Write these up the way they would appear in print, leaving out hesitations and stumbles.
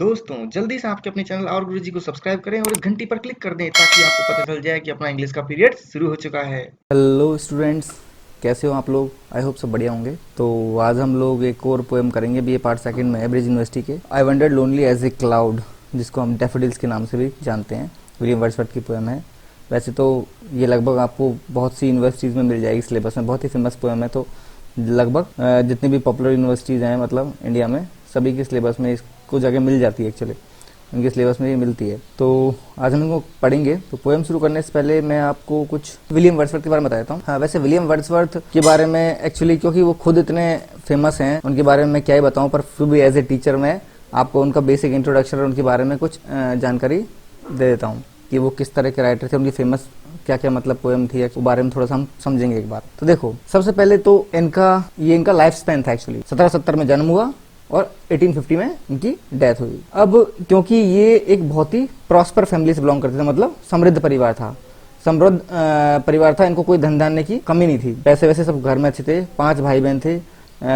दोस्तों जल्दी से आपके अपने चैनल और गुरुजी को सब्सक्राइब करें और घंटी पर क्लिक कर दें ताकि आपको पता चल जाए कि अपना इंग्लिश का पीरियड शुरू हो चुका है। हेलो स्टूडेंट्स, कैसे हो आप लोग? आई होप सब बढ़िया होंगे। तो आज हम लोग एक और पोएम करेंगे बीए पार्ट सेकंड में ब्रिज यूनिवर्सिटी के I wandered lonely as a cloud, जिसको हम डैफोडिल्स के नाम से भी जानते हैं। विलियम वर्ड्सवर्थ की पोएम है। वैसे तो ये लगभग आपको बहुत सी यूनिवर्सिटीज़ में मिल जाएगी सिलेबस में, बहुत ही फेमस पोएम है। तो लगभग जितनी भी पॉपुलर यूनिवर्सिटीज़ हैं मतलब इंडिया में, सभी के सिलेबस में इसको जगह मिल जाती है। एक्चुअली उनके सिलेबस में ये मिलती है। तो आज हम इनको पढ़ेंगे। तो पोएम शुरू करने से पहले मैं आपको कुछ विलियम वर्ड्सवर्थ के बारे में बता देता हूँ। हाँ, वैसे विलियम वर्ड्सवर्थ के बारे में एक्चुअली क्योंकि वो खुद इतने फेमस हैं, उनके बारे में मैं क्या ही बताऊँ, पर फिर भी एज ए टीचर मैं आपको उनका बेसिक इंट्रोडक्शन और उनके बारे में कुछ जानकारी दे देता हूँ कि वो किस तरह के राइटर थे, उनकी फेमस क्या क्या मतलब पोएम थी, वो बारे में थोड़ा सा हम समझेंगे एक बार। तो देखो, सबसे पहले तो इनका लाइफ स्पैन था। एक्चुअली 1770 में जन्म हुआ और 1850 में इनकी डेथ हुई। अब क्योंकि ये एक बहुत ही प्रॉस्पर फैमिली से बिलोंग करते थे, मतलब समृद्ध परिवार था, समृद्ध परिवार था। इनको कोई धन धान्य की कमी नहीं थी, पैसे वैसे सब घर में अच्छे थे। 5 भाई बहन थे,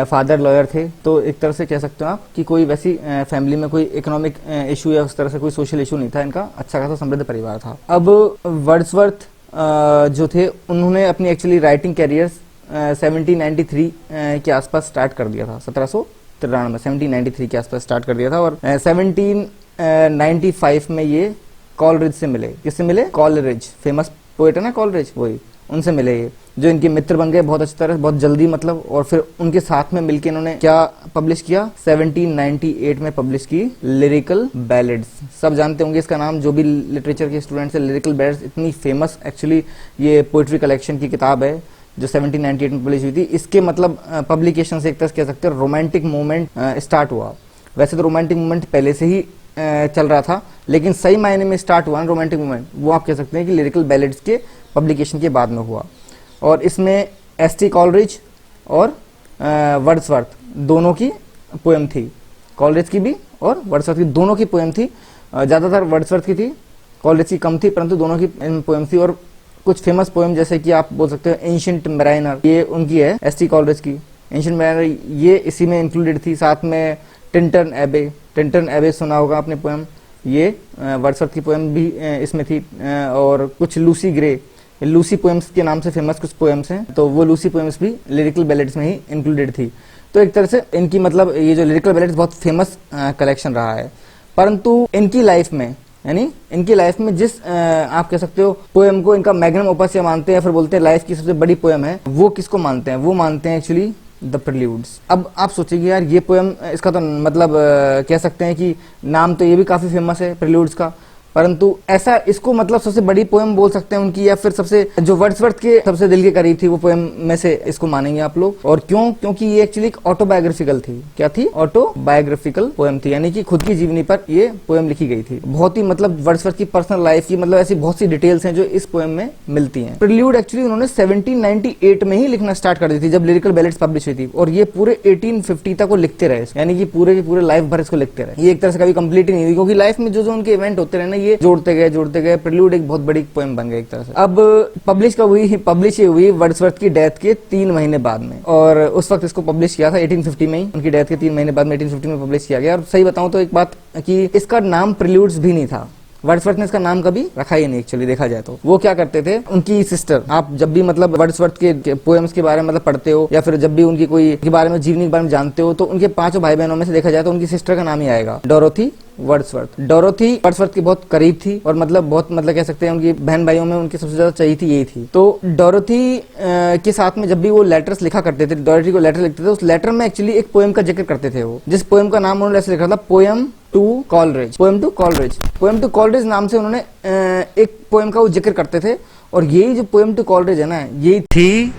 फादर लॉयर थे। तो एक तरह से कह सकते हो आप कि कोई वैसी फैमिली में कोई इकोनॉमिक इशू या उस तरह से कोई सोशल इशू नहीं था। इनका अच्छा खासा समृद्ध परिवार था। अब वर्ड्सवर्थ जो थे, उन्होंने अपनी एक्चुअली राइटिंग कैरियर 1793 के आसपास स्टार्ट कर दिया था। 1793 के आसपास स्टार्ट कर दिया था। और 1795 में ये कॉलरिज से मिले। किससे मिले? कॉलरिज, फेमस पोएट है ना कॉलरिज, वही उनसे मिले ये, जो इनके मित्र बन गए बहुत अच्छी तरह, बहुत जल्दी मतलब। और फिर उनके साथ में मिलके इन्होंने क्या पब्लिश किया? 1798 में पब्लिश की लिरिकल बैलेड्स। सब जानते होंगे इसका नाम, जो भी लिटरेचर के स्टूडेंट्स है। लिरिकल बैलेड्स इतनी फेमस एक्चुअली ये पोइट्री कलेक्शन की किताब है जो 1798 में पब्लिश हुई थी। इसके मतलब पब्लिकेशन से एक तरह से कह सकते हैं रोमांटिक मूवमेंट स्टार्ट हुआ। वैसे तो रोमांटिक मूवमेंट पहले से ही चल रहा था, लेकिन सही मायने में स्टार्ट हुआ ना रोमांटिक मूवमेंट, वो आप कह सकते हैं कि लिरिकल बैलेड्स के पब्लिकेशन के बाद में हुआ। और इसमें एस.टी. कॉलरिज और वर्ड्सवर्थ दोनों की पोएम थी, कॉलरिज की भी और वर्ड्सवर्थ की, दोनों की पोएम थी। ज़्यादातर वर्ड्सवर्थ की थी, कॉलरिज की कम थी, परंतु दोनों की पोएम थी। और कुछ फेमस पोएम जैसे कि आप बोल सकते हो एंशिएंट मैरिनर, ये उनकी है, एस.टी. कॉलरिज की। एंशिएंट मैरिनर ये इसी में इंक्लूडेड थी। साथ में टिंटन एबे सुना होगा आपने पोएम, ये वर्ड्सवर्थ की पोएम भी इसमें थी। और कुछ लूसी ग्रे, लूसी पोएम्स के नाम से फेमस कुछ पोएम्स हैं, तो वो लूसी पोएम्स भी लिरिकल बैलेड्स में ही इंक्लूडेड थी। तो एक तरह से इनकी मतलब ये जो लिरिकल बैलेड्स बहुत फेमस कलेक्शन रहा है। परंतु इनकी लाइफ में, यानी इनकी लाइफ में जिस आप कह सकते हो पोएम को इनका मैग्नम ओपस या मानते हैं, फिर बोलते हैं लाइफ की सबसे बड़ी पोएम है, वो किसको मानते हैं? वो मानते हैं एक्चुअली द प्रिल्यूड्स। अब आप सोचिए यार, ये पोएम, इसका तो मतलब कह सकते हैं कि नाम तो ये भी काफी फेमस है प्रिल्यूड्स का, परंतु ऐसा इसको मतलब सबसे बड़ी पोएम बोल सकते हैं उनकी, या फिर सबसे जो वर्ड्सवर्थ के सबसे दिल के करीब थी वो पोएम में से इसको मानेंगे आप लोग। और क्यों? क्योंकि ये एक्चुअली ऑटोबायोग्राफिकल थी। क्या थी? ऑटोबायोग्राफिकल पोएम थी, यानी कि खुद की जीवनी पर ये पोएम लिखी गई थी। बहुत ही मतलब वर्ड्सवर्थ की पर्सनल लाइफ की मतलब ऐसी बहुत सी डिटेल्स हैं जो इस पोएम में मिलती हैं। प्रिल्यूड एक्चुअली उन्होंने 1798 में ही लिखना स्टार्ट कर दी थी, जब लिरिकल बैलेड्स पब्लिश हुई थी। और ये पूरे 1850 तक वो लिखते रहे, यानी कि पूरे के पूरे लाइफ भर इसको लिखते रहे। ये एक तरह से कभी कंप्लीट ही नहीं हुई, क्योंकि लाइफ में जो उनके इवेंट होते रहे ना, ये जोड़ते गए। प्रिल्यूड एक बहुत बड़ी पोएम बन गई एक तरह से। अब पब्लिश हुई वर्ड्सवर्थ की डेथ के 3 महीने बाद में, और उस वक्त इसको पब्लिश किया था 1850 में ही। उनकी डेथ के 3 महीने बाद में 1850 में पब्लिश किया गया। और सही बताऊं तो एक बात कि इसका नाम प्रिल्यूड्स भी नहीं था, वर्ड्सवर्थ ने इसका नाम कभी रखा ही नहीं। एक्चुअली देखा जाए तो वो क्या करते थे, उनकी सिस्टर, आप जब भी मतलब वर्ड्सवर्थ के पोएम्स के बारे में मतलब पढ़ते हो, या फिर जब भी उनकी कोई के बारे में, जीवनी के बारे में जानते हो, तो उनके 5 भाई बहनों में से देखा जाए तो उनकी सिस्टर का नाम ही आएगा, डोरोथी वर्ड्सवर्थ। डोरोथी वर्ड्सवर्थ की बहुत करीब थी, और मतलब बहुत मतलब कह सकते हैं उनकी बहन भाइयों में उनकी सबसे ज्यादा चाहिए थी यही थी। तो डोरोथी के साथ में जब भी वो लेटर्स लिखा करते थे, डोरोथी को लेटर लिखते थे, उस लेटर में एक्चुअली एक पोएम का जिक्र करते थे वो, जिस पोएम का नाम उन्होंने ऐसे लिखा था, पोएम टू कॉलरिज नाम से उन्होंने एक पोएम का वो जिक्र करते थे। और यही जो पोएम टू कॉलरिज है ना, यही थी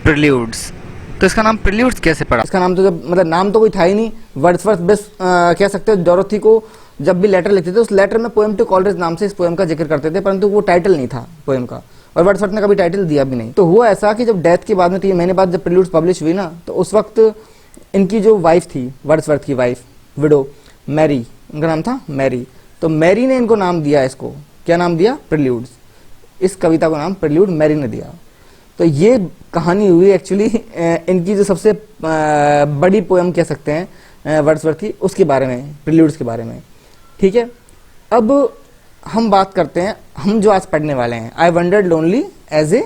प्रिल्यूड्स। तो इसका नाम प्रिल्यूड्स कैसे पड़ा? इसका नाम तो जब मतलब नाम तो कोई था ही नहीं, वर्ड्सवर्थ बस कह सकते हो डोरोथी को जब भी लेटर लिखते थे, उस लेटर में पोएम टू कॉलरिज नाम से इस पोएम का जिक्र करते थे, परंतु वो टाइटल नहीं था पोएम का, और वर्ड्सवर्थ ने कभी टाइटल दिया भी नहीं। तो हुआ ऐसा कि जब डेथ के बाद में 3 महीने बाद जब प्रिल्यूड्स पब्लिश हुई ना, तो उस वक्त इनकी जो वाइफ थी, वर्ड्सवर्थ की वाइफ, विडो, मैरी, उनका नाम था मैरी। तो मैरी ने इनको नाम दिया, इसको क्या नाम दिया? प्रिल्यूड्स। इस कविता को नाम प्रिल्यूड मैरी ने दिया। तो ये कहानी हुई एक्चुअली इनकी जो सबसे बड़ी पोएम कह सकते हैं वर्ड्सवर्थ की, उसके बारे में, प्रिल्यूड्स के बारे में। ठीक है, अब हम बात करते हैं, हम जो आज पढ़ने वाले हैं, I wandered lonely as a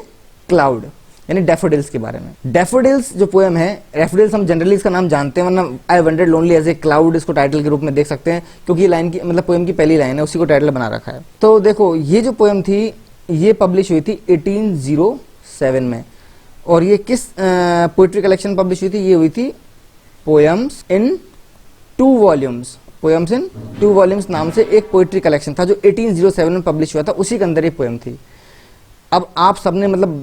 cloud, यानी डैफोडिल्स के बारे में। डैफोडिल्स जो पोएम है, डैफोडिल्स हम जनरली इसका नाम जानते हैं, वरना I wandered lonely as a cloud इसको टाइटल के रूप में देख सकते हैं, क्योंकि ये लाइन की मतलब पोएम की पहली लाइन है, उसी को टाइटल बना रखा है। तो देखो ये जो पोएम थी ये पब्लिश हुई थी 1807 में, और ये किस पोइट्री कलेक्शन पब्लिश हुई थी? ये हुई थी poems in 2 volumes, poems in 2 volumes नाम से एक पोइट्री कलेक्शन था जो 1807 में पब्लिश हुआ था, उसी के अंदर ये पोएम थी। अब आप सबने मतलब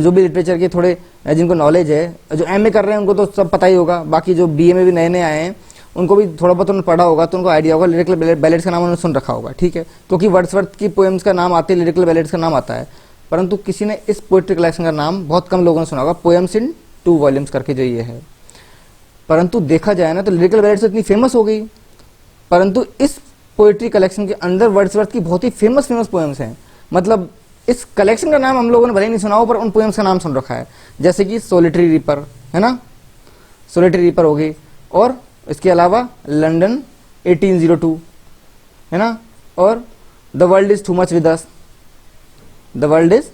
जो भी लिटरेचर के थोड़े जिनको नॉलेज है, जो एमए कर रहे हैं उनको तो सब पता ही होगा, बाकी जो बीए में भी नए नए आए हैं उनको भी थोड़ा बहुत उन्होंने पढ़ा होगा, तो उनको आइडिया होगा, लिरिकल बैलेड्स का नाम उन्होंने सुन रखा होगा, ठीक है, क्योंकि वर्ड्सवर्थ की पोएम्स का नाम आते हैं, लिरिकल बैलेड्स का नाम आता है, परंतु किसी ने इस पोइट्री कलेक्शन का नाम बहुत कम लोगों ने सुना होगा, पोएम्स इन 2 वॉल्यूम्स करके जो ये है। परंतु देखा जाए ना तो लिरिकल बैलेड्स इतनी फेमस हो गई, परंतु इस पोइट्री कलेक्शन के अंदर वर्ड्सवर्थ की बहुत ही फेमस पोएम्स हैं। मतलब इस कलेक्शन का नाम हम लोगों ने भले ही नहीं सुना हो, पर उन पोएम्स का नाम सुन रखा है, जैसे कि सोलिटरी रीपर है ना, सोलिटरी रीपर हो गई, और इसके अलावा लंदन 1802 है ना, और the world is too much with us, the world is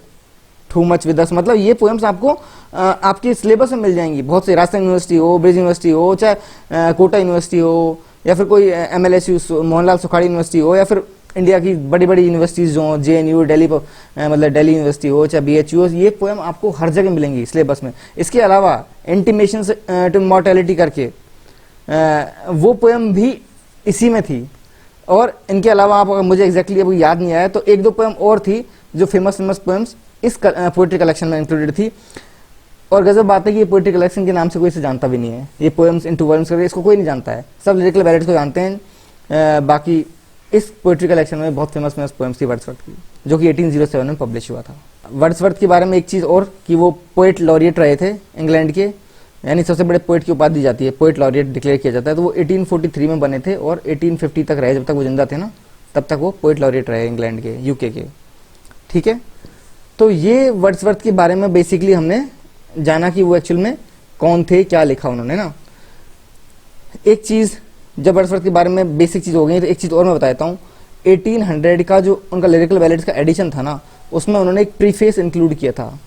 too much with us. मतलब ये पोएम्स आपको आपके सिलेबस में मिल जाएंगी, बहुत से, राजस्थान यूनिवर्सिटी हो, ब्रिज यूनिवर्सिटी हो, चाहे कोटा यूनिवर्सिटी हो, या फिर कोई MLSU मोहनलाल सुखाड़ी यूनिवर्सिटी हो, या फिर इंडिया की बड़ी बड़ी यूनिवर्सिटीज़ जो JNU दिल्ली मतलब दिल्ली यूनिवर्सिटी हो, चाहे BHU हो, ये पोएम आपको हर जगह मिलेंगी सिलेबस में। इसके अलावा इंटीमेशन टू मॉर्टेलिटी करके वो पोएम भी इसी में थी, और इनके अलावा आप, मुझे एग्जैक्टली अब याद नहीं आया, तो 1-2 पोएम और थी जो फेमस पोएम्स इस पोइट्री कलेक्शन में इंक्लूडेड थी। और गजब बात है कि ये पोइट्री कलेक्शन के नाम से कोई इसे जानता भी नहीं है, ये पोएम्स इन 2 वॉल्यूम्स करके इसको कोई नहीं जानता है, सब लिरिकल बैलेड्स को जानते हैं। बाकी इस पोइट्री कलेक्शन में बहुत फेमस पोएम्स थी वर्ड्सवर्थ की, जो कि 1807 में पब्लिश हुआ था। वर्ड्सवर्थ के बारे में एक चीज़ और, कि वो पोइट लॉरिएट रहे थे इंग्लैंड के, यानी सबसे बड़े पोइट की उपाधि दी जाती है, पोइट लॉरिएट डिक्लेयर किया जाता है, तो वो 1843 में बने थे और 1850 तक रहे, जब तक वो जिंदा थे ना, तब तक वो पोइट लॉरिएट रहे इंग्लैंड के, यूके के, ठीक है। तो ये वर्ड्सवर्थ के बारे में बेसिकली हमने जाना कि वो एक्चुअल में कौन थे, क्या लिखा उन्होंने ना। एक चीज़ जब वर्ड्सवर्थ के बारे में बेसिक चीज़ हो गई, तो एक चीज़ और मैं बताता हूँ। 1800 का जो उनका लिरिकल बैलेड्स का एडिशन था ना, उसमें उन्होंने एक प्रीफेस इंक्लूड किया था,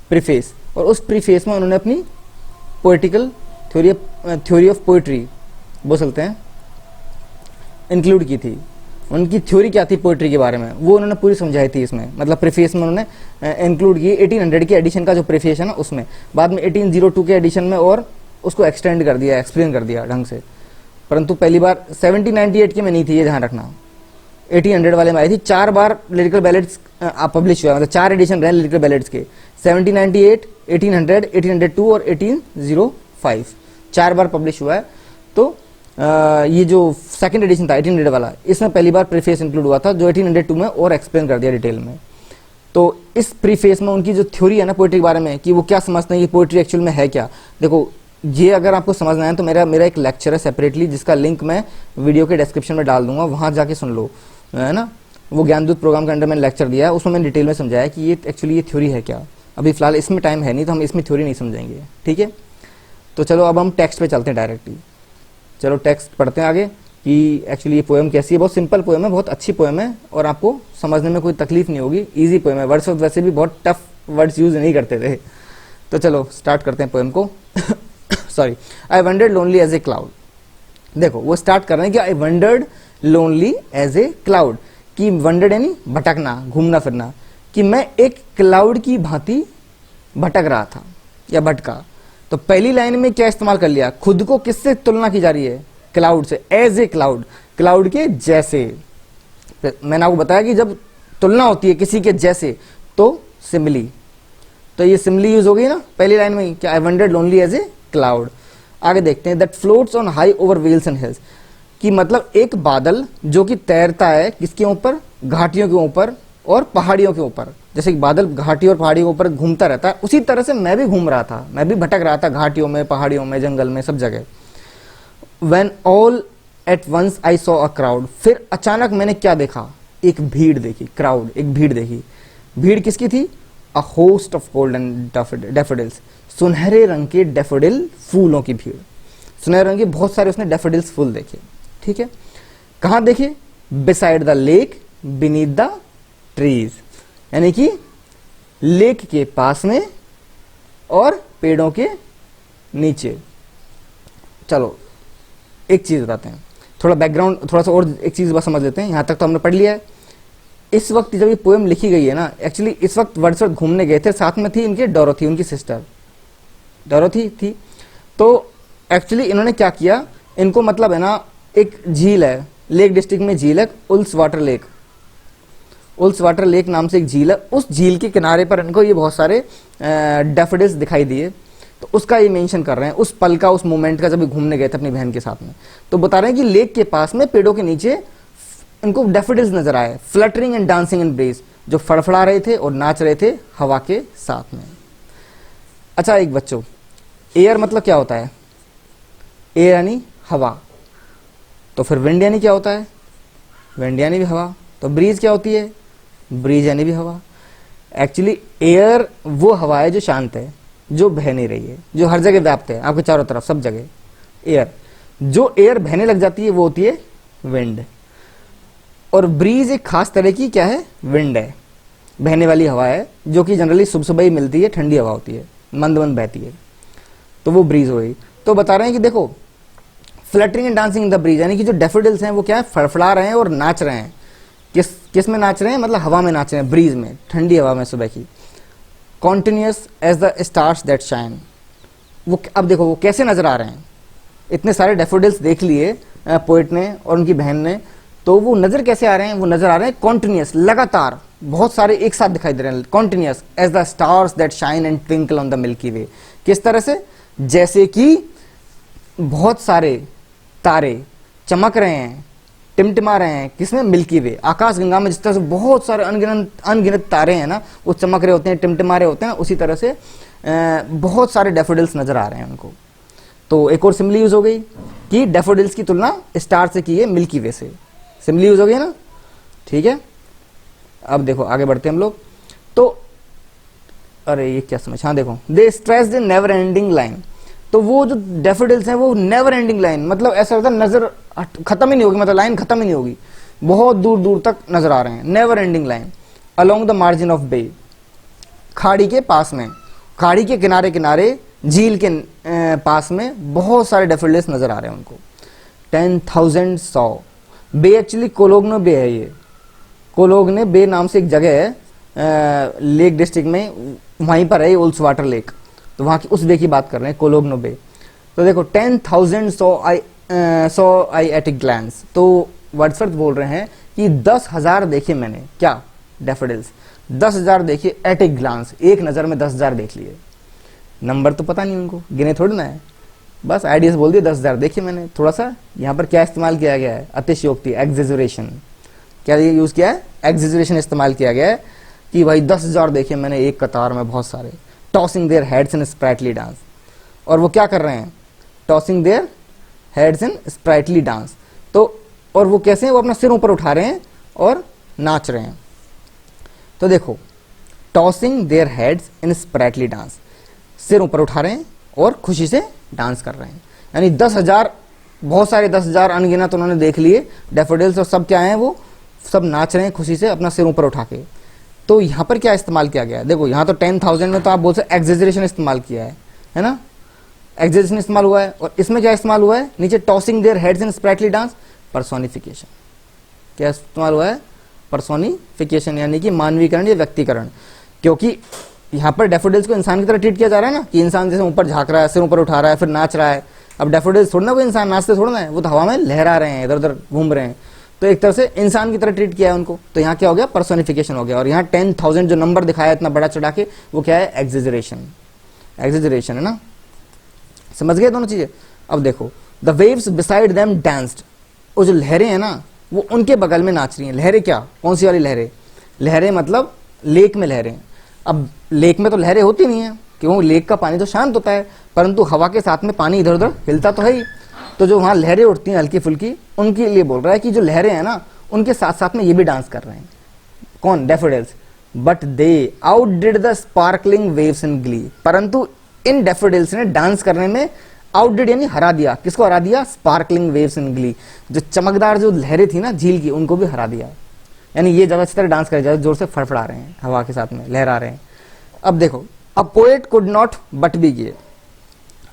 प्रीफेस, और उस प्रीफेस में उन्होंने अपनी पोइटिकल थ्योरी ऑफ पोइट्री बोल सकते हैं इंक्लूड की थी। उनकी थ्योरी क्या थी पोइट्री के बारे में, वो उन्होंने पूरी समझाई थी इसमें, मतलब प्रीफेस में उन्होंने इंक्लूड की। 1800 के एडिशन का जो प्रीफेस है ना, उसमें बाद में 1802 के एडिशन में और उसको एक्सटेंड कर दिया, एक्सप्लेन कर दिया ढंग से, परंतु पहली बार 1798 के में नहीं थी, ये ध्यान रखना, 1800 वाले में आई थी। 4 बार लिरिकल बैलेड्स पब्लिश हुआ, मतलब 4 एडिशन रहे लिरिकल बैलेड्स के, 1798, 1800, 1802 और 1805, 4 बार पब्लिश हुआ है। तो ये जो सेकंड एडिशन था 1800 वाला, इसमें पहली बार प्रीफेस इंक्लूड हुआ था, जो 1802 में और एक्सप्लेन कर दिया डिटेल में। तो इस प्रीफेस में उनकी जो थ्योरी है ना पोइट्री के बारे में, कि वो क्या समझते हैं कि पोइट्री एक्चुअल में है क्या, देखो ये अगर आपको समझना है तो मेरा एक लेक्चर है सेपरेटली, जिसका लिंक मैं वीडियो के डिस्क्रिप्शन में डाल दूंगा, वहां जाके सुन लो, है ना। वो ज्ञानदूत प्रोग्राम के अंडर मैंने लेक्चर दिया है, उसमें मैंने डिटेल में समझाया कि ये एक्चुअली ये थ्योरी है क्या। अभी फिलहाल इसमें टाइम है नहीं, तो हम इसमें थ्योरी नहीं समझेंगे, ठीक है। तो चलो अब हम टेक्स्ट पे चलते हैं डायरेक्टली। चलो टेक्स्ट पढ़ते हैं आगे कि एक्चुअली ये पोएम कैसी है। बहुत सिंपल पोएम है, बहुत अच्छी पोएम है, और आपको समझने में कोई तकलीफ नहीं होगी, ईजी पोएम है। वर्ड्सवर्थ वैसे भी बहुत टफ वर्ड्स यूज नहीं करते थे। तो चलो स्टार्ट करते हैं पोएम को। Sorry, I wandered lonely as a cloud. देखो वो स्टार्ट कर रहे हैं कि I wandered lonely as a cloud, कि वंडर्ड यानी भटकना, घूमना फिरना, कि मैं एक क्लाउड की भांति भटक रहा था या भटका। तो पहली लाइन में क्या इस्तेमाल कर लिया, खुद को किससे तुलना की जा रही है, क्लाउड से, एज ए क्लाउड, क्लाउड के जैसे। मैंने आपको बताया कि जब तुलना होती है किसी के जैसे तो सिमिली, तो ये सिमिली यूज हो गई ना पहली लाइन में, कि I wandered lonely as a cloud. आगे देखते हैं, that floats on high over vales and hills, कि मतलब एक बादल जो कि तैरता है किसके ऊपर, घाटियों के ऊपर और पहाड़ियों के ऊपर। जैसे कि बादल घाटी और पहाड़ियों के ऊपर घूमता रहता है, उसी तरह से मैं भी घूम रहा था, मैं भी भटक रहा था घाटियों में, पहाड़ियों में, जंगल में, सब जगह। When all at once I saw a crowd, फिर अचानक मैंने क्या देखा, एक भीड़ देखी, क्राउड, एक भीड़ देखी। भीड़ किसकी थी, a host of golden daffodils, सुनहरे रंग के डैफोडिल फूलों की भीड़, सुनहरे रंग के बहुत सारे उसने डैफोडिल्स फूल देखे, ठीक है। कहां देखे? Beside the lake beneath the trees, यानी कि लेक के पास में और पेड़ों के नीचे। चलो एक चीज बताते हैं, थोड़ा बैकग्राउंड, थोड़ा सा और एक चीज बस समझ लेते हैं। यहां तक तो हमने पढ़ लिया है। इस वक्त जब ये पोएम लिखी गई है ना, एक्चुअली इस वक्त वर्ड्सवर्थ घूमने गए थे, साथ में थी इनके डोरोथी, उनकी सिस्टर डोरोथी थी। तो एक्चुअली इन्होंने क्या किया, इनको मतलब है ना, एक झील है, लेक डिस्ट्रिक्ट में झील है, उल्स वाटर लेक, उल्स वाटर लेक नाम से एक झील है। उस झील के किनारे पर इनको ये बहुत सारे डैफोडिल्स दिखाई दिए, तो उसका ये मेंशन कर रहे हैं, उस पल का, उस मोमेंट का, जब ये घूमने गए थे अपनी बहन के साथ में। तो बता रहे हैं कि लेक के पास में पेड़ों के नीचे इनको डैफोडिल्स नजर आए, fluttering and dancing in breeze, जो फड़फड़ा रहे थे और नाच रहे थे हवा के साथ में। अच्छा एक बच्चों, एयर मतलब क्या होता है? एयर यानी हवा, तो फिर विंड यानी क्या होता है? विंड यानी भी हवा। तो ब्रीज क्या होती है? ब्रीज यानी भी हवा। एक्चुअली एयर वो हवा है जो शांत है, जो बह नहीं रही है, जो हर जगह व्याप्त है, आपके चारों तरफ सब जगह एयर। जो एयर बहने लग जाती है वो होती है विंड। और ब्रीज एक खास तरह की क्या है? विंड है, बहने वाली हवा है, जो कि जनरली सुबह सुबह ही मिलती है, ठंडी हवा होती है, मंद मंद बहती है, तो वो ब्रीज हो गई। तो बता रहे हैं कि देखो, fluttering and dancing in the breeze, यानी कि जो डैफोडिल्स हैं वो क्या है? फड़फड़ा रहे हैं और नाच रहे हैं। किस में नाच रहे हैं? मतलब हवा में नाच रहे हैं, ब्रीज में, ठंडी हवा में सुबह की। Continuous as the stars that shine, वो अब देखो वो कैसे नजर आ रहे हैं। इतने सारे डैफोडिल्स देख लिए पोएट ने और उनकी बहन ने, तो वो नजर कैसे आ रहे हैं? वो नजर आ रहे हैं कॉन्टिन्यूस, लगातार, बहुत सारे एक साथ दिखाई दे रहे हैं। Continuous as the stars that shine and twinkle on the milky way, किस तरह से? जैसे कि बहुत सारे तारे चमक रहे हैं, टिमटिमा रहे हैं, किसमें? मिल्की वे, आकाश गंगा में जिस तरह से बहुत सारे अनगिनत तारे हैं ना, वो चमक रहे होते हैं, टिमटिमा रहे होते हैं, उसी तरह से बहुत सारे डैफोडिल्स नजर आ रहे हैं उनको। तो एक और सिमिली यूज हो गई कि डैफोडिल्स की तुलना स्टार से की है मिल्की वे से, सिमिली यूज हो गई ना, ठीक है। अब देखो आगे बढ़ते हैं हम लोग। तो अरे ये क्या समझ, हाँ देखो, they stretched in never ending line, तो वो जो डैफोडिल्स हैं वो नेवर एंडिंग लाइन, मतलब ऐसा होता है नजर खत्म ही नहीं होगी, मतलब लाइन खत्म ही नहीं होगी, बहुत दूर दूर तक नजर आ रहे हैं, never ending line. Along the margin of bay, खाड़ी के पास में, खाड़ी के किनारे किनारे, झील के पास में बहुत सारे डैफोडिल्स नजर आ रहे हैं उनको। 10,000 100, बे एक्चुअली कोलोग्नो बे है, ये कोलोग्ने बे नाम से एक जगह है लेक डिस्ट्रिक्ट में, वहीं पर है उल्स वाटर लेक, तो वहां की उस बे की बात कर रहे हैं, कोलोग्नो बे। तो देखो 10,000 saw I at a glance, तो वर्ड्सवर्थ बोल रहे हैं कि 10,000 देखे मैंने, क्या? डैफोडिल्स 10,000 देखे एट ए ग्लांस, एक नजर में 10,000 देख लिए। नंबर तो पता नहीं उनको, गिने थोड़ी ना है, बस आइडियाज बोल दिए, 10,000 देखे मैंने। थोड़ा सा यहाँ पर क्या इस्तेमाल किया गया है? अतिशयोक्ति, एग्जेजरेशन। क्या ये यूज किया है? एग्जेजरेशन इस्तेमाल किया गया है कि भाई 10,000 देखे मैंने एक कतार में, बहुत सारे। Tossing their heads in sprightly dance, और वो क्या कर रहे हैं? Tossing their heads in sprightly dance, तो और वो कैसे हैं? वो अपना सिर ऊपर उठा रहे हैं और नाच रहे हैं। तो देखो, tossing their heads in sprightly dance, सिर ऊपर उठा रहे हैं और खुशी से डांस कर रहे हैं, यानी 10,000, बहुत सारे 10,000 अनगिनत तो उन्होंने देख लिए डैफोडिल्स, और सब क्या हैं? वो सब नाच रहे हैं खुशी से अपना सिर ऊपर उठा के। तो यहाँ पर क्या इस्तेमाल किया गया है? देखो यहाँ तो 10,000 में तो आप बोल सकते एग्जेजरेशन इस्तेमाल किया है ना, एग्जेजरेशन इस्तेमाल हुआ है। और इसमें क्या इस्तेमाल हुआ है? नीचे tossing their heads in sprightly dance, personification. क्या इस्तेमाल हुआ है? पर्सोनिफिकेशन, यानी कि मानवीकरण या व्यक्तिकरण, क्योंकि यहाँ पर डैफोडिल्स को इंसान की तरह ट्रीट किया जा रहा है ना, कि इंसान जैसे ऊपर झाँक रहा है, सिर ऊपर उठा रहा है, फिर नाच रहा है। अब डैफोडिल्स थोड़ा ना कोई इंसान नाचते थोड़ा ना है, वो तो हवा में लहरा रहे हैं, इधर उधर घूम रहे हैं, तो एक तरह से इंसान की तरह ट्रीट किया है उनको। तो यहाँ क्या हो गया? पर्सोनिफिकेशन हो गया। और यहाँ 10,000 जो नंबर दिखाया इतना बड़ा चढ़ा के, वो क्या है? एग्जेजरेशन, एग्जेजरेशन है ना, समझ गए दोनों चीजें। अब देखो, the waves beside them danced, वो जो लहरें हैं ना, वो उनके बगल में नाच रही हैं। लहरें क्या? कौन सी वाली लहरें? लहरें मतलब लेक में लहरें। अब लेक में तो लहरें होती नहीं है, क्यों? लेक का पानी तो शांत होता है, परंतु हवा के साथ में पानी इधर उधर हिलता तो है ही, तो जो वहां लहरें उठती हैं हल्की फुल्की, उनके लिए बोल रहा है कि जो लहरें हैं ना, उनके साथ साथ में ये भी डांस कर रहे हैं। कौन? Daffodils. But they out did the sparkling waves in Glee, परंतु इन डैफोडिल्स ने डांस करने में आउटडिड यानी हरा दिया। किसको हरा दिया? स्पार्कलिंग वेव्स इन ग्ली, जो चमकदार जो लहरें थी ना झील की, उनको भी हरा दिया। यानी ये ज्यादा अच्छी तरह डांस करे, ज्यादा जोर से फड़फड़ा रहे हैं, हवा के साथ में लहरा रहे हैं। अब देखो, a poet could not but be gay.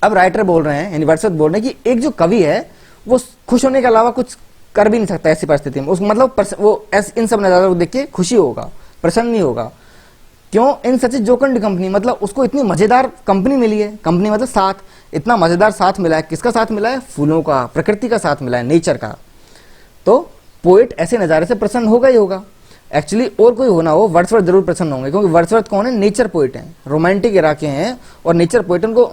अब राइटर बोल रहे हैं, यानी वर्ड्सवर्थ बोल रहे हैं कि एक जो कवि है वो खुश होने के अलावा कुछ कर भी नहीं सकता ऐसी परिस्थिति में। उस मतलब वो इन सब नजारों को देख के खुशी होगा, प्रसन्न नहीं होगा। क्यों? इन सच जोकंड कंपनी, मतलब उसको इतनी मजेदार कंपनी मिली है। कंपनी मतलब साथ, इतना मजेदार साथ मिला है। किसका साथ मिला है? फूलों का, प्रकृति का साथ मिला है, नेचर का। तो पोएट ऐसे नजारे से प्रसन्न होगा ही होगा। एक्चुअली और कोई होना हो, वर्ड्सवर्थ जरूर प्रसन्न होंगे, क्योंकि वर्ड्सवर्थ कौन है? नेचर पोएट हैं, रोमांटिक इरा के हैं। और नेचर पोएट उनको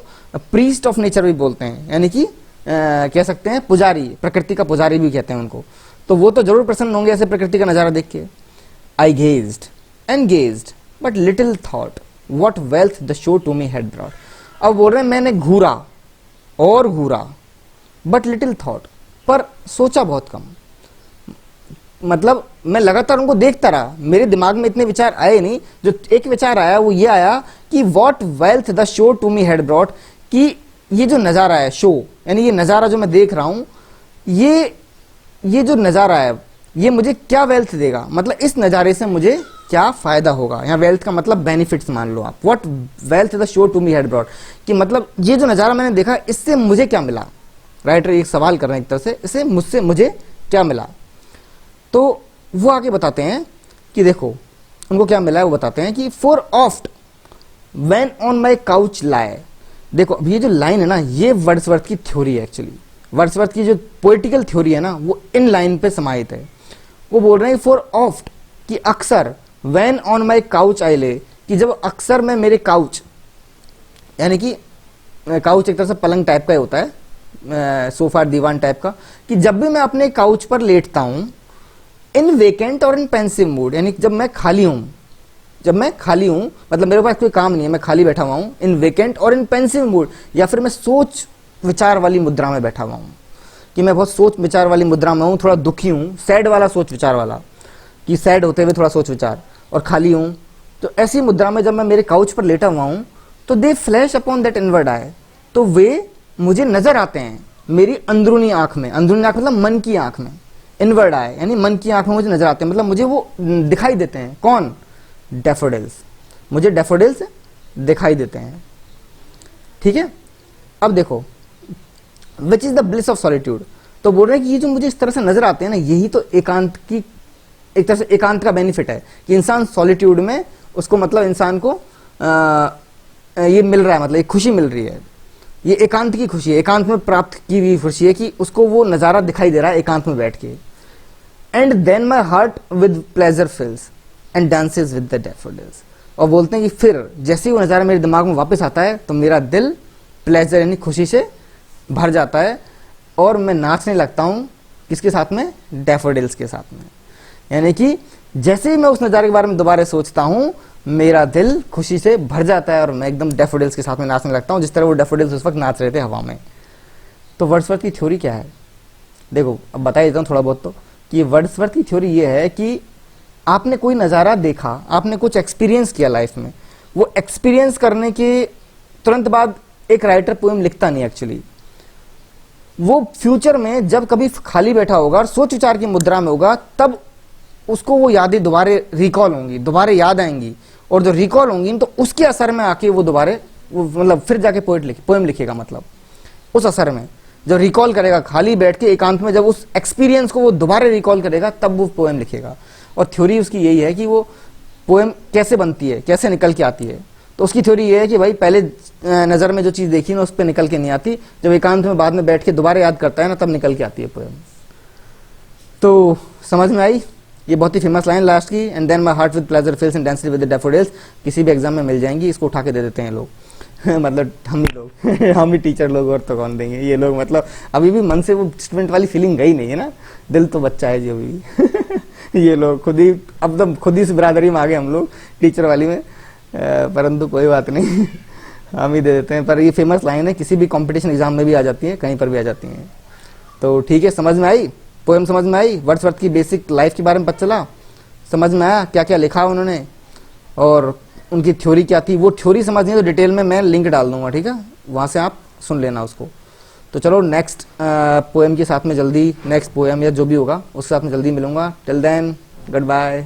प्रीस्ट ऑफ नेचर भी बोलते हैं, यानी कि कह सकते हैं पुजारी, प्रकृति का पुजारी भी कहते हैं उनको। तो वो तो जरूर प्रसन्न होंगे ऐसे प्रकृति का नजारा देख के। I gazed and gazed but little thought what wealth the show to me had brought. अब बोल रहे हैं मैंने घूरा और घूरा, बट लिटिल थॉट, पर सोचा बहुत कम। मतलब मैं लगातार उनको देखता रहा, मेरे दिमाग में इतने विचार आए नहीं। जो एक विचार आया वो ये आया कि what wealth the show to me had brought, कि ये जो नजारा है, शो यानी ये नजारा जो मैं देख रहा हूं, ये जो नजारा है ये मुझे क्या वेल्थ देगा, मतलब इस नजारे से मुझे क्या फायदा होगा। यहाँ वेल्थ का मतलब बेनिफिट्स मान लो आप। What wealth the show to me had brought, कि मतलब ये जो नजारा मैंने देखा इससे मुझे क्या मिला। राइटर एक सवाल कर रहे हैं एक तरह से, इससे मुझसे मुझे क्या मिला। तो वो आगे बताते हैं कि देखो उनको क्या मिला है, वो बताते हैं कि for oft when on my couch I. देखो अब ये जो लाइन है ना, ये वर्ड्सवर्थ की थ्योरी है। एक्चुअली वर्ड्सवर्थ की जो पोएटिकल थ्योरी है ना, वो इन लाइन पे समाहित है। वो बोल रहे हैं फॉर ऑफ्ट, कि अक्सर, व्हेन ऑन माई काउच आई ले, कि जब अक्सर मैं मेरे काउच, यानी कि काउच एक तरह से पलंग टाइप का होता है, सोफा दीवान टाइप का, कि जब भी मैं अपने काउच पर लेटता हूं, इन वेकेंट और इन पेंसिव मूड, यानी जब मैं खाली हूं, मतलब मेरे पास कोई काम नहीं है, मैं खाली बैठा हुआ हूं, इन वेकेंट और इन पेंसिव मूड, या फिर मैं सोच विचार वाली मुद्रा में बैठा हुआ हूं, कि मैं बहुत सोच विचार वाली मुद्रा में हूं, थोड़ा दुखी हूं, सैड वाला सोच विचार वाला, कि सैड होते हुए थोड़ा सोच विचार, और खाली हूं। तो ऐसी मुद्रा में जब मैं मेरे काउच पर लेटा हुआ हूं, तो दे फ्लैश अपॉन दैट इनवर्ड आई, तो वे मुझे नजर आते हैं मेरी अंदरूनी आंख में। अंदरूनी आंख मतलब मन की आंख में, इनवर्ड आई यानी मन की आंख में मुझे नजर आते हैं, मतलब मुझे वो दिखाई देते हैं। कौन? डैफोडिल्स, मुझे डैफोडिल्स दिखाई देते हैं। ठीक है, अब देखो which is the bliss of solitude. तो बोल रहे हैं कि ये जो मुझे इस तरह से नजर आते हैं ना, यही तो एकांत की, एक तरह से एकांत का बेनिफिट है, कि इंसान सॉलिट्यूड में उसको, मतलब इंसान को ये मिल रहा है, मतलब एक खुशी मिल रही है, ये एकांत की खुशी है, एकांत में प्राप्त की हुई खुशी है, कि उसको वो नजारा दिखाई दे रहा है एकांत में बैठ के। And then my heart with pleasure fills and dances with the daffodils. और बोलते हैं कि फिर जैसे ही वो नजारा मेरे दिमाग में वापस आता है, तो मेरा दिल प्लेजर यानी खुशी से भर जाता है, और मैं नाचने लगता हूँ। किसके साथ में? डैफोडिल्स के साथ में। यानी कि जैसे ही मैं उस नजारे के बारे में दोबारा सोचता हूँ, मेरा दिल खुशी से भर जाता है, और मैं एकदम डैफोडिल्स के साथ में नाचने लगता हूँ, जिस तरह वो डैफोडिल्स उस वक्त नाच रहे थे हवा में। तो वर्ड्सवर्थ की थ्योरी क्या है? देखो अब बता देता हूँ थोड़ा बहुत, तो कि वर्ड्सवर्थ की थ्योरी ये है कि आपने कोई नज़ारा देखा, आपने कुछ एक्सपीरियंस किया लाइफ में, वो एक्सपीरियंस करने के तुरंत बाद एक राइटर पोएम लिखता नहीं। एक्चुअली वो फ्यूचर में जब कभी खाली बैठा होगा और सोच विचार की मुद्रा में होगा, तब उसको वो यादें दोबारे रिकॉल होंगी, दोबारे याद आएंगी, और जो रिकॉल होंगी तो उसके असर में आके वो दोबारे मतलब फिर जाके पोएम लिखेगा। मतलब उस असर में जब रिकॉल करेगा, खाली बैठ के एकांत में जब उस एक्सपीरियंस को वो दोबारा रिकॉल करेगा, तब वो पोएम लिखेगा। और थ्योरी उसकी यही है कि वो पोएम कैसे बनती है, कैसे निकल के आती है। तो उसकी थ्योरी ये है कि भाई पहले नज़र में जो चीज़ देखी ना, उस पर निकल के नहीं आती, जब एकांत में बाद में बैठ के दोबारा याद करता है ना, तब निकल के आती है पोएम। तो समझ में आई? ये बहुत ही फेमस लाइन लास्ट की, and then my heart with pleasure fills and dances with the daffodils. किसी भी एग्जाम में मिल जाएंगी, इसको उठा के दे देते हैं लोग मतलब हम ही लोग हम ही टीचर लोग, और तो कौन देंगे ये लोग। मतलब अभी भी मन से वो स्टूडेंट वाली फीलिंग गई नहीं है ना, दिल तो बच्चा है जो भी ये लोग खुद ही, अब तो खुद ही इस बिरादरी में आ गए हम लोग टीचर वाली में, परंतु कोई बात नहीं हम ही दे देते हैं। पर ये फेमस लाइन है, किसी भी कंपटीशन एग्जाम में भी आ जाती है, कहीं पर भी आ जाती हैं। तो ठीक है, समझ में आई पोएम? समझ में आई? वर्ड्सवर्थ की बेसिक लाइफ के बारे में पता चला, समझ में आया क्या क्या लिखा उन्होंने, और उनकी थ्योरी क्या थी। वो थ्योरी समझनी है तो डिटेल में मैं लिंक डाल दूंगा, ठीक है, वहाँ से आप सुन लेना उसको। तो चलो नेक्स्ट पोएम के साथ में जल्दी, नेक्स्ट पोएम या जो भी होगा उसके साथ में जल्दी मिलूंगा। Till then good bye.